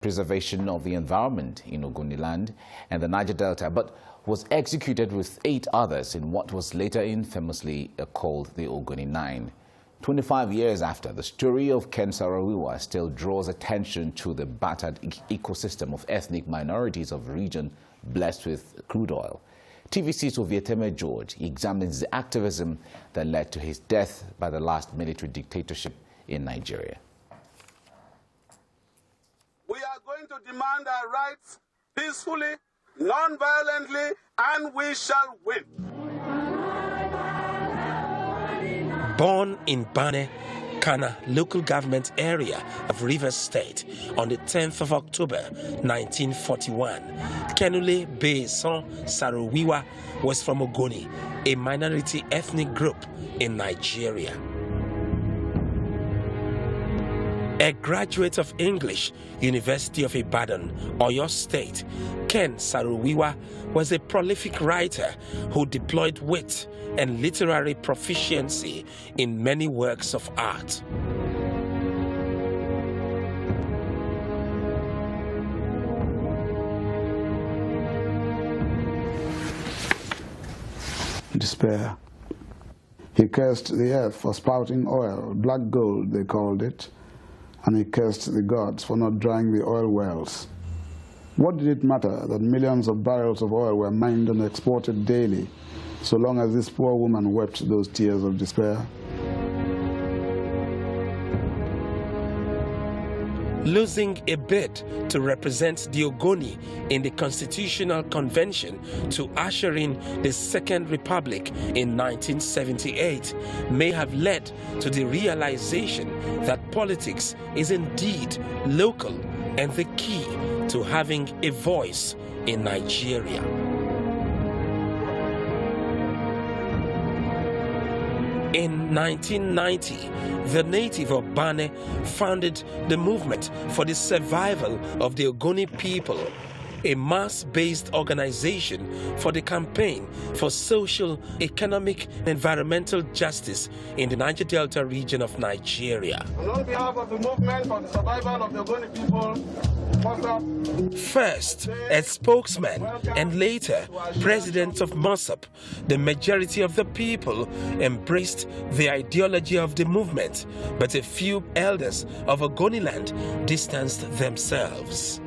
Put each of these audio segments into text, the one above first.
preservation of the environment in Ogoniland and the Niger Delta, but was executed with 8 others in what was later infamously called the Ogoni 9. 25 years after, the story of Ken Saro-Wiwa still draws attention to the battered ecosystem of ethnic minorities of the region blessed with crude oil. TVC's Ovieteme George examines the activism that led to his death by the last military dictatorship in Nigeria. We are going to demand our rights peacefully, non-violently, and we shall win. Born in Bane, Kana local government area of Rivers State on the 10th of October 1941, Kenule Beson Saro-Wiwa was from Ogoni, a minority ethnic group in Nigeria. A graduate of English, University of Ibadan, Oyo State, Ken Saro-Wiwa was a prolific writer who deployed wit and literary proficiency in many works of art. Despair. He cursed the earth for spouting oil, black gold they called it, and he cursed the gods for not drying the oil wells. What did it matter that millions of barrels of oil were mined and exported daily, so long as this poor woman wept those tears of despair? Losing a bid to represent the Ogoni in the Constitutional Convention to usher in the Second Republic in 1978 may have led to the realization that politics is indeed local and the key to having a voice in Nigeria. In 1990, the native of Bane founded the Movement for the Survival of the Ogoni People, a mass-based organization for the campaign for social, economic, and environmental justice in the Niger Delta region of Nigeria. And on behalf of the Movement for the Survival of the Ogoni People, first as spokesman and later president of MOSAP, the majority of the people embraced the ideology of the movement, but a few elders of Ogoniland distanced themselves.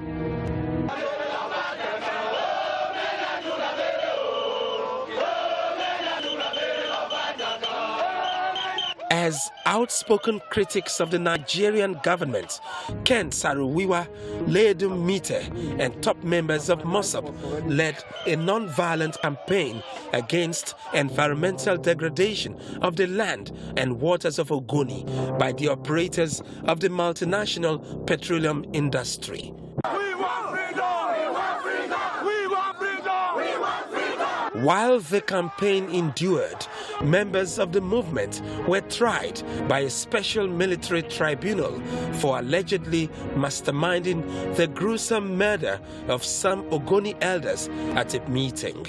As outspoken critics of the Nigerian government, Ken Saro-Wiwa, Ledu Mite, and top members of MOSAP led a non-violent campaign against environmental degradation of the land and waters of Ogoni by the operators of the multinational petroleum industry. we want freedom! We want freedom! We want freedom! We want freedom! While the campaign endured, members of the movement were tried by a special military tribunal for allegedly masterminding the gruesome murder of some Ogoni elders at a meeting.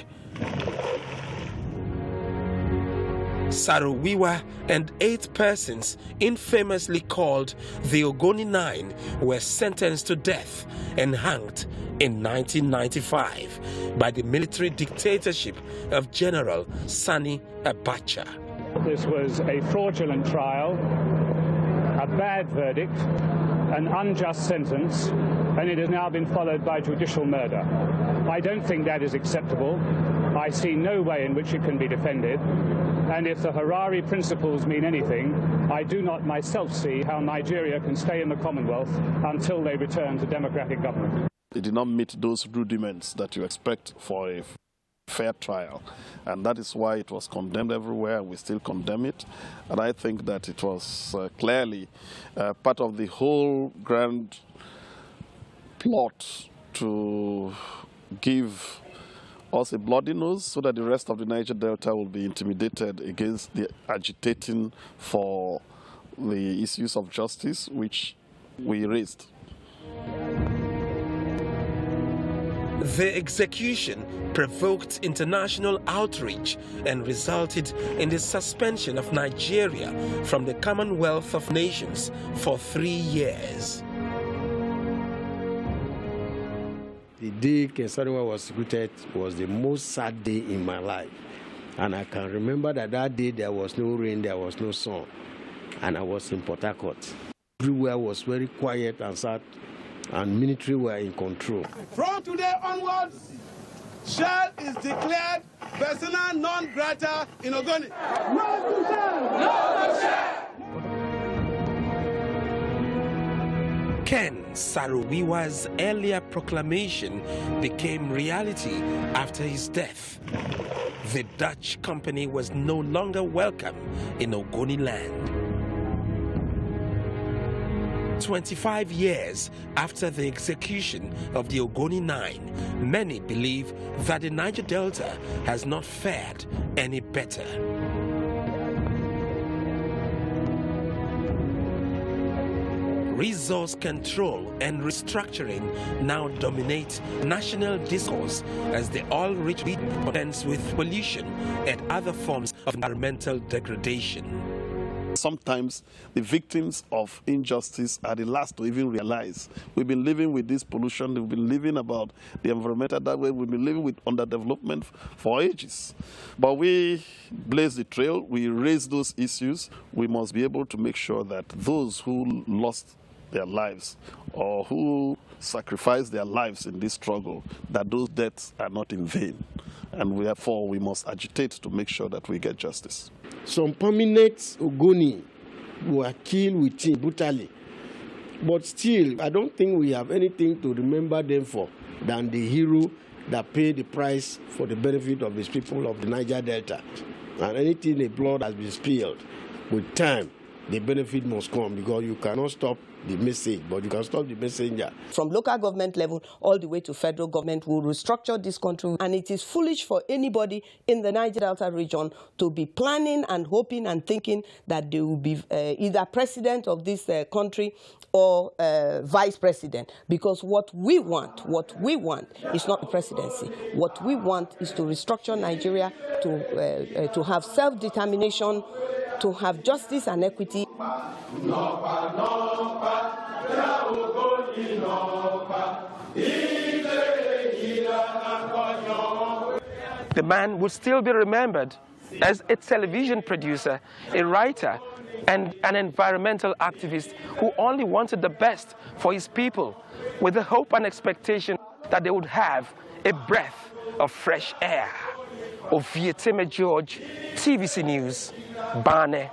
Saro-Wiwa and 8 persons infamously called the Ogoni 9 were sentenced to death and hanged in 1995 by the military dictatorship of General Sani Abacha. This was a fraudulent trial, a bad verdict, an unjust sentence, and it has now been followed by judicial murder. I don't think that is acceptable. I see no way in which it can be defended. And if the Harare principles mean anything, I do not myself see how Nigeria can stay in the Commonwealth until they return to democratic government. It did not meet those rudiments that you expect for a fair trial, and that is why it was condemned everywhere. We still condemn it, and I think that it was clearly part of the whole grand plot to give us a bloody nose so that the rest of the Niger Delta will be intimidated against the agitating for the issues of justice which we raised. The execution provoked international outrage and resulted in the suspension of Nigeria from the Commonwealth of Nations for 3 years. The day Ken Saro-Wiwa was executed was the most sad day in my life. And I can remember that day there was no rain, there was no sun. And I was in Port Harcourt. Everywhere was very quiet and sad, and military were in control. From today onwards, Shell is declared persona non grata in Ogoni. No to Shell! No to Shell! Ken Saro-Wiwa's earlier proclamation became reality after his death. The Dutch company was no longer welcome in Ogoni land. 25 years after the execution of the Ogoni Nine, many believe that the Niger Delta has not fared any better. Resource control and restructuring now dominate national discourse as the oil-rich region contends with pollution and other forms of environmental degradation. Sometimes the victims of injustice are the last to even realize. We've been living with this pollution, we've been living about the environmental that way, we've been living with underdevelopment for ages. But we blaze the trail, we raise those issues. We must be able to make sure that those who lost their lives or who sacrificed their lives in this struggle, that those deaths are not in vain. And therefore we must agitate to make sure that we get justice. Some permanent Ogoni were killed with him brutally. But still, I don't think we have anything to remember them for than the hero that paid the price for the benefit of his people of the Niger Delta. And anything the blood has been spilled, with time, the benefit must come, because you cannot stop the message, but you can stop the messenger. From local government level all the way to federal government, will restructure this country, and it is foolish for anybody in the Niger Delta region to be planning and hoping and thinking that they will be either president of this country or vice president, because what we want is not the presidency. What we want is to restructure Nigeria to have self-determination, to have justice and equity. The man will still be remembered as a television producer, a writer, and an environmental activist who only wanted the best for his people, with the hope and expectation that they would have a breath of fresh air. Ovieteme George, TVC News, Bane.